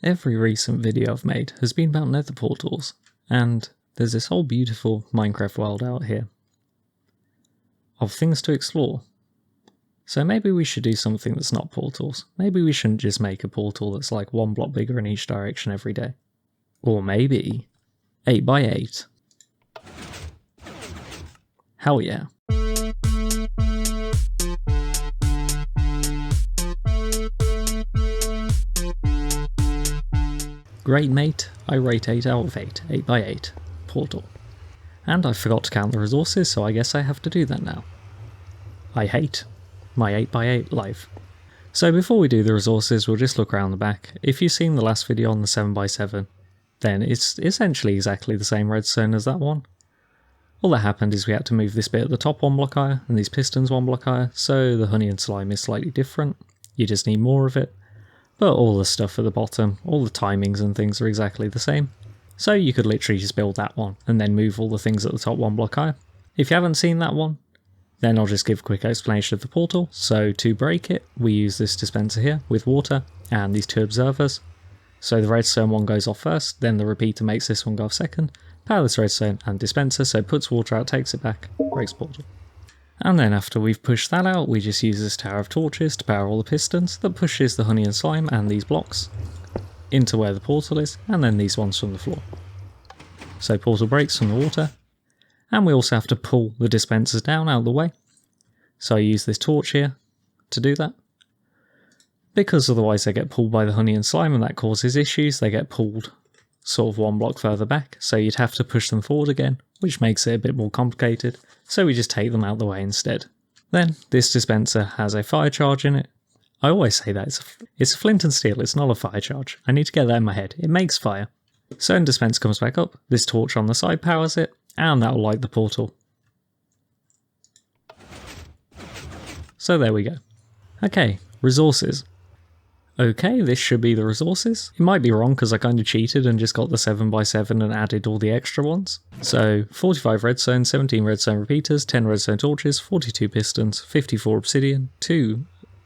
Every recent video I've made has been about nether portals, and there's this whole beautiful Minecraft world out here of things to explore. So maybe we should do something that's not portals. Maybe we shouldn't just make a portal that's like 1 block bigger in each direction every day. Or maybe 8 by 8. Hell yeah. Great mate, I rate 8 out of 8, 8 by 8, portal. And I forgot to count the resources, so I guess I have to do that now. I hate my 8 by 8 life. So before we do the resources, we'll just look around the back. If you've seen the last video on the 7 by 7, then it's essentially exactly the same redstone as that one. All that happened is we had to move this bit at the top 1 block higher, and these pistons 1 block higher, so the honey and slime is slightly different. You just need more of it. But all the stuff at the bottom, all the timings and things are exactly the same. So you could literally just build that one, and then move all the things at the top 1 block higher. If you haven't seen that one, then I'll just give a quick explanation of the portal. So to break it, we use this dispenser here with water and these 2 observers. So the redstone one goes off first, then the repeater makes this one go off second, power this redstone and dispenser, so it puts water out, takes it back, breaks portal. And then after we've pushed that out, we just use this tower of torches to power all the pistons that pushes the honey and slime and these blocks into where the portal is, and then these ones from the floor. So portal breaks from the water, and we also have to pull the dispensers down out of the way. So I use this torch here to do that. Because otherwise they get pulled by the honey and slime and that causes issues, they get pulled sort of 1 block further back, so you'd have to push them forward again, which makes it a bit more complicated, so we just take them out the way instead. Then this dispenser has a fire charge in it. I always say that, it's a flint and steel, it's not a fire charge. I need to get that in my head, it makes fire. So when dispenser comes back up, this torch on the side powers it, and that'll light the portal. So there we go. Okay, resources. Okay, this should be the resources. It might be wrong because I kind of cheated and just got the 7 by 7 and added all the extra ones. So 45 redstone, 17 redstone repeaters, 10 redstone torches, 42 pistons, 54 obsidian, 2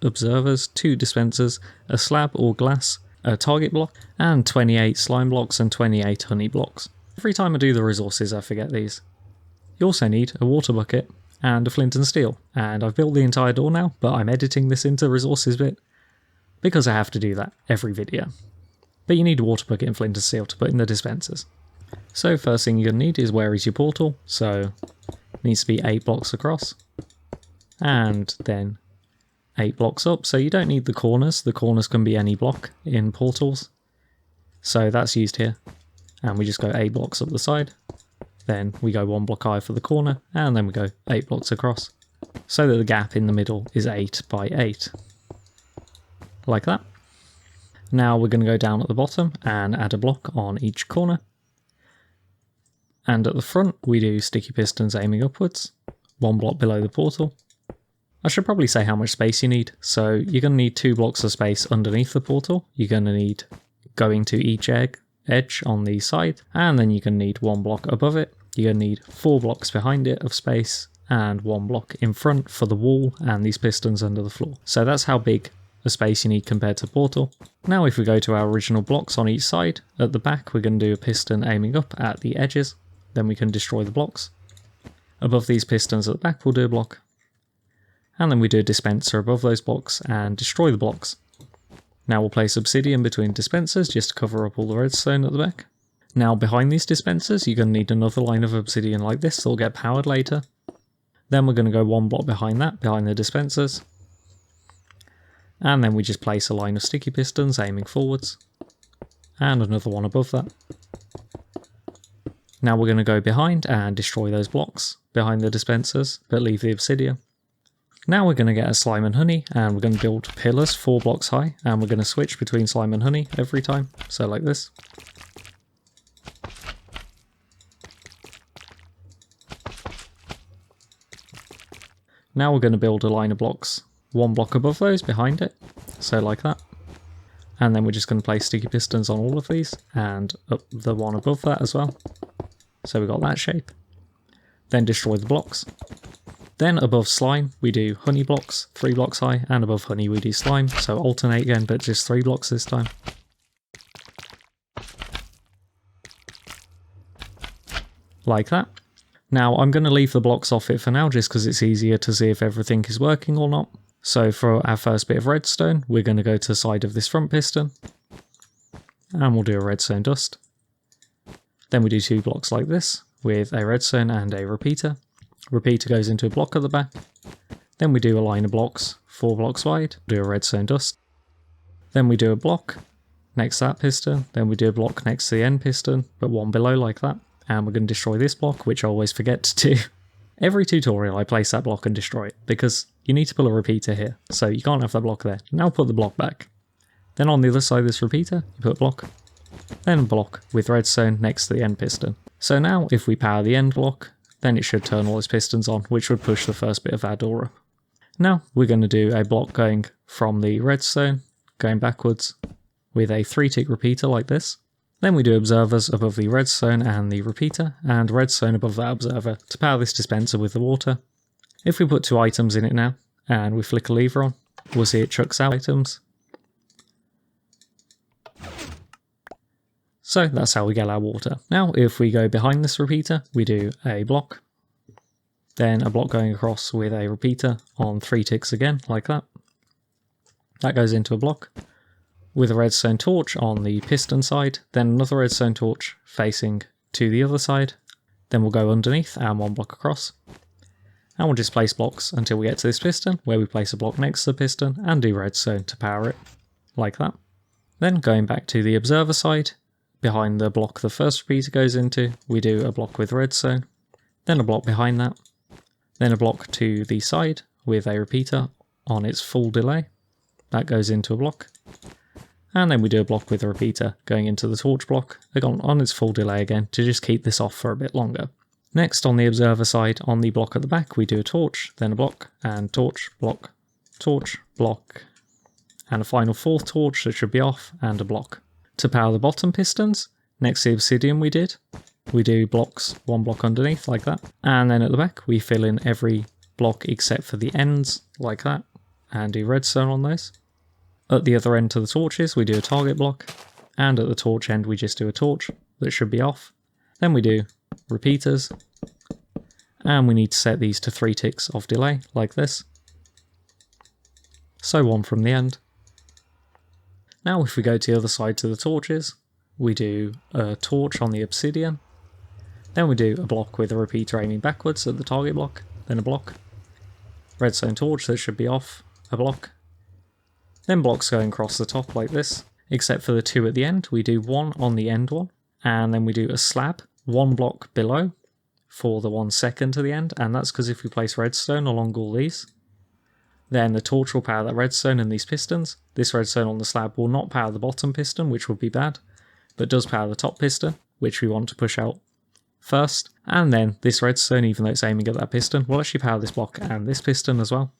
observers, 2 dispensers, a slab or glass, a target block, and 28 slime blocks and 28 honey blocks. Every time I do the resources I forget these. You also need a water bucket and a flint and steel, and I've built the entire door now, but I'm editing this into the resources bit because I have to do that every video. But you need a water bucket and flint and steel to put in the dispensers. So first thing you're going to need is where is your portal, so it needs to be 8 blocks across, and then 8 blocks up, so you don't need the corners can be any block in portals, so that's used here, and we just go 8 blocks up the side, then we go 1 block high for the corner, and then we go 8 blocks across, so that the gap in the middle is 8 by 8. Like that. Now we're going to go down at the bottom and add a block on each corner. And at the front we do sticky pistons aiming upwards, 1 block below the portal. I should probably say how much space you need. So you're going to need 2 blocks of space underneath the portal. You're going to need going to each edge on the side, and then you're going to need 1 block above it. You're going to need 4 blocks behind it of space and 1 block in front for the wall and these pistons under the floor. So that's how big the space you need compared to portal. Now if we go to our original blocks on each side, at the back we're going to do a piston aiming up at the edges, then we can destroy the blocks. Above these pistons at the back we'll do a block, and then we do a dispenser above those blocks and destroy the blocks. Now we'll place obsidian between dispensers just to cover up all the redstone at the back. Now behind these dispensers you're going to need another line of obsidian like this that will get powered later. Then we're going to go 1 block behind that, behind the dispensers. And then we just place a line of sticky pistons aiming forwards, and another one above that. Now we're going to go behind and destroy those blocks behind the dispensers, but leave the obsidian. Now we're going to get a slime and honey, and we're going to build pillars 4 blocks high, and we're going to switch between slime and honey every time, so like this. Now we're going to build a line of blocks 1 block above those, behind it, so like that. And then we're just going to place sticky pistons on all of these, and up the one above that as well. So we got that shape. Then destroy the blocks. Then above slime, we do honey blocks, 3 blocks high, and above honey we do slime, so alternate again, but just 3 blocks this time. like that. Now I'm going to leave the blocks off it for now just because it's easier to see if everything is working or not. So for our first bit of redstone, we're going to go to the side of this front piston and we'll do a redstone dust. Then we do 2 blocks like this with a redstone and a repeater. Repeater goes into a block at the back. Then we do a line of blocks 4 blocks wide, do a redstone dust. Then we do a block next to that piston, then we do a block next to the end piston, but one below like that. And we're going to destroy this block, which I always forget to do. Every tutorial I place that block and destroy it, because you need to put a repeater here, so you can't have that block there. Now put the block back. Then on the other side of this repeater, you put a block, then a block with redstone next to the end piston. So now if we power the end block, then it should turn all its pistons on, which would push the first bit of our door up. Now we're going to do a block going from the redstone, going backwards, with a 3-tick repeater like this. Then we do observers above the redstone and the repeater, and redstone above that observer to power this dispenser with the water. If we put 2 items in it now, and we flick a lever on, we'll see it chucks out items. So that's how we get our water. Now if we go behind this repeater, we do a block, then a block going across with a repeater on 3 ticks again, like that. That goes into a block with a redstone torch on the piston side, then another redstone torch facing to the other side. Then we'll go underneath and 1 block across. And we'll just place blocks until we get to this piston, where we place a block next to the piston and do redstone to power it, like that. Then going back to the observer side, behind the block the first repeater goes into, we do a block with redstone, then a block behind that, then a block to the side with a repeater on its full delay. That goes into a block. And then we do a block with a repeater going into the torch block, on its full delay again, to just keep this off for a bit longer. Next, on the observer side, on the block at the back, we do a torch, then a block, and torch, block, and a final 4th torch that should be off, and a block. To power the bottom pistons, next to the obsidian we do blocks, 1 block underneath, like that. And then at the back, we fill in every block except for the ends, like that, and do redstone on those. At the other end to the torches, we do a target block, and at the torch end, we just do a torch that should be off. Then we do repeaters, and we need to set these to 3 ticks of delay, like this. So 1 from the end. Now if we go to the other side to the torches, we do a torch on the obsidian, then we do a block with a repeater aiming backwards at the target block, then a block, redstone torch that should be off, a block, then blocks going across the top like this, except for the 2 at the end. We do 1 on the end one, and then we do a slab 1 block below for the 1 second to the end, and that's because if we place redstone along all these, then the torch will power that redstone and these pistons. This redstone on the slab will not power the bottom piston, which would be bad, but does power the top piston, which we want to push out first. And then this redstone, even though it's aiming at that piston, will actually power this block and this piston as well.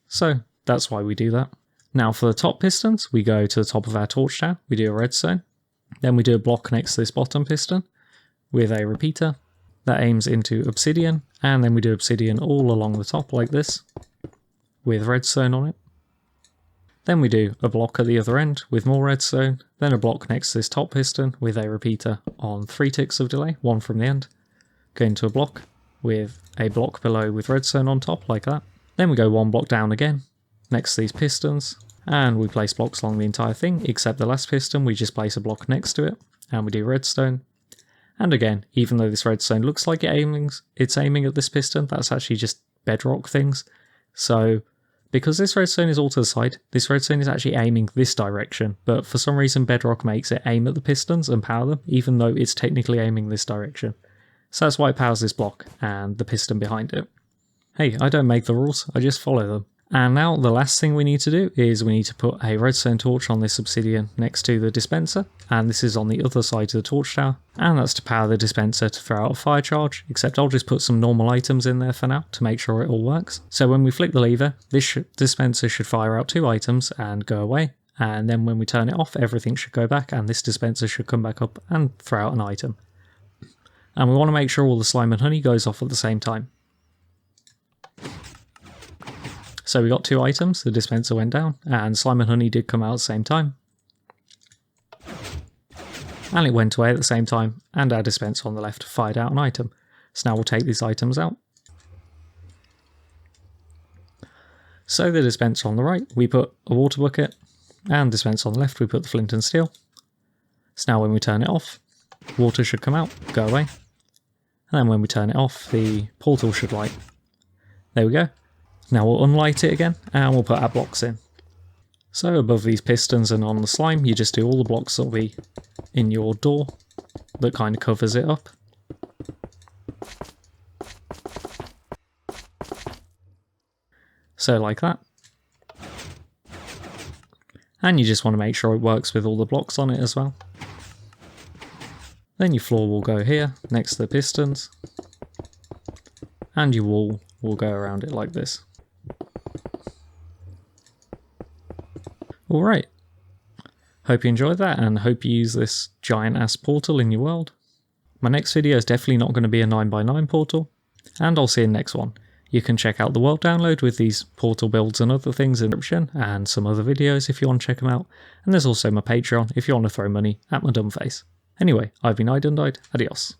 So that's why we do that. Now for the top pistons, we go to the top of our torch tower, we do a redstone, then we do a block next to this bottom piston with a repeater that aims into obsidian, and then we do obsidian all along the top like this, with redstone on it. Then we do a block at the other end with more redstone, then a block next to this top piston with a repeater on 3 ticks of delay, 1 from the end. Go into a block with a block below with redstone on top like that. Then we go 1 block down again next to these pistons, and we place blocks along the entire thing except the last piston. We just place a block next to it and we do redstone. And again, even though this redstone looks like it's aiming at this piston, that's actually just bedrock things. So because this redstone is all to the side, this redstone is actually aiming this direction, but for some reason bedrock makes it aim at the pistons and power them, even though it's technically aiming this direction. So that's why it powers this block and the piston behind it. Hey, I don't make the rules, I just follow them. And now the last thing we need to do is we need to put a redstone torch on this obsidian next to the dispenser, and this is on the other side of the torch tower, and that's to power the dispenser to throw out a fire charge, except I'll just put some normal items in there for now to make sure it all works. So when we flick the lever, this dispenser should fire out 2 items and go away, and then when we turn it off, everything should go back and this dispenser should come back up and throw out an item. And we want to make sure all the slime and honey goes off at the same time. So we got 2 items, the dispenser went down, and slime and honey did come out at the same time. And it went away at the same time, and our dispenser on the left fired out an item. So now we'll take these items out. So the dispenser on the right, we put a water bucket, and dispenser on the left, we put the flint and steel. So now when we turn it off, water should come out, go away. And then when we turn it off, the portal should light. There we go. Now we'll unlight it again, and we'll put our blocks in. So above these pistons and on the slime, you just do all the blocks that will be in your door that kind of covers it up. So like that. And you just want to make sure it works with all the blocks on it as well. Then your floor will go here, next to the pistons. And your wall will go around it like this. Alright. Hope you enjoyed that and hope you use this giant ass portal in your world. My next video is definitely not going to be a 9x9 portal. And I'll see you in the next one. You can check out the world download with these portal builds and other things in the description, and some other videos if you want to check them out. And there's also my Patreon if you want to throw money at my dumb face. Anyway, I've been iDundied. Adios.